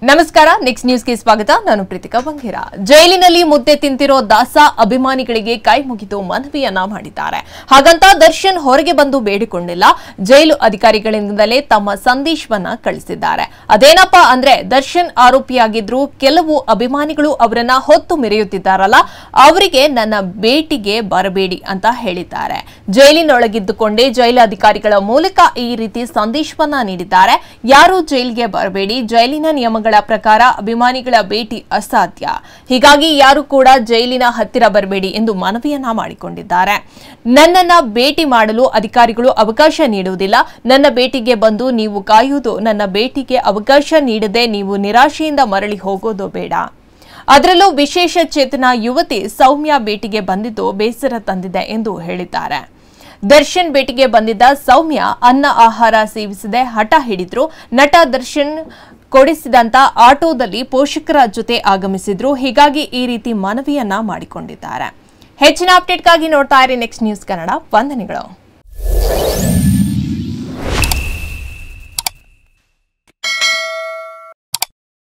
ನಮಸ್ಕಾರ ನೆಕ್ಸ್ಟ್ ನ್ಯೂಸ್ಗೆ ಸ್ವಾಗತ ನಾನು ಪ್ರೀತಿಕಾ ಬಂಗೇರ ಜೈಲಿನಲ್ಲಿ ಮುದ್ದೆ ತಿಂತಿರೋ ದಾಸ ಅಭಿಮಾನಿಗಳಿಗೆ ಕೈ ಮುಗಿದು ಮನವಿಯನ್ನ ಮಾಡಿದ್ದಾರೆ ಹಾಗಂತ ದರ್ಶನ್ ಹೊರಗೆ ಬಂದು ಬೇಡಿಕೊಂಡಿಲ್ಲ ಜೈಲು ಅಧಿಕಾರಿಗಳಿಂದಲೇ ತಮ್ಮ ಸಂದೇಶವನ್ನ ಕಳಿಸಿದ್ದಾರೆ ಅದೇನಪ್ಪ ಅಂದ್ರೆ ದರ್ಶನ್ ಆರೋಪಿಯಾಗಿದ್ರು ಕೆಲವು ಅಭಿಮಾನಿಗಳು ಅವರನ್ನ ಹೊತ್ತು ಮೆರೆಯುತ್ತಿದ್ದಾರಲ್ಲ ಅವರಿಗೆ ನನ್ನ ಭೇಟಿಗೆ ಬರಬೇಡಿ ಅಂತ ಹೇಳಿದ್ದಾರೆ ಜೈಲಿನೊಳಗಿದ್ದುಕೊಂಡೇ ಜೈಲು ಅಧಿಕಾರಿಗಳ ಮೂಲಕ ಈ ರೀತಿ ಸಂದೇಶವನ್ನ ನೀಡಿದ್ದಾರೆ ಯಾರು ಜೈಲಿಗೆ ಬರಬೇಡಿ ಜೈಲಿನ ನಿಯಮಗಳ ಪ್ರಕಾರ ಅಭಿಮಾನಿಗಳ ಭೇಟಿ ಅಸಾಧ್ಯ ಹೀಗಾಗಿ ಯಾರು ಕೂಡ ಜೈಲಿನ ಹತ್ತಿರ ಬರಬೇಡಿ ಎಂದು ಮನವಿಯನ್ನ ಮಾಡಿಕೊಂಡಿದ್ದಾರೆ ನನ್ನನ್ನ ಭೇಟಿ ಮಾಡಲು ಅಧಿಕಾರಿಗಳು ಅವಕಾಶ ನೀಡುವುದಿಲ್ಲ ನನ್ನ ಭೇಟಿಗೆ ಬಂದು ನೀವು ಕಾಯುವುದು ನನ್ನ ಭೇಟಿಗೆ ಅವಕಾಶ ನೀಡದೆ ನೀವು ನಿರಾಶೆಯಿಂದ ಮರಳಿ ಹೋಗೋದು ಬೇಡ ಅದರಲ್ಲೂ ವಿಶೇಷ ಚೇತನ ಯುವತಿ ಸೌಮ್ಯ ಭೇಟಿಗೆ ಬಂದಿದ್ದು ಬೇಸರ ತಂದಿದೆ ಎಂದು ಹೇಳಿದ್ದಾರೆ ದರ್ಶನ್ ಭೇಟಿಗೆ ಬಂದಿದ್ದ ಸೌಮ್ಯ ಅನ್ನ ಆಹಾರ ಸೇವಿಸದೆ ಹಠ ಹಿಡಿದ್ರು ನಟ ದರ್ಶನ್ ಕೊಡಿಸಿದಂತ ಆಟೋದಲ್ಲಿ ಪೋಷಕರ ಜೊತೆ ಆಗಮಿಸಿದ್ರು ಹೀಗಾಗಿ ಈ ರೀತಿ ಮನವಿಯನ್ನ ಮಾಡಿಕೊಂಡಿದ್ದಾರೆ ಹೆಚ್ಚಿನ ಅಪ್ಡೇಟ್ಗಾಗಿ ನೋಡ್ತಾ ಇರಿ ನೆಕ್ಸ್ಟ್ ನ್ಯೂಸ್ ಕನ್ನಡ ವಂದನೆಗಳು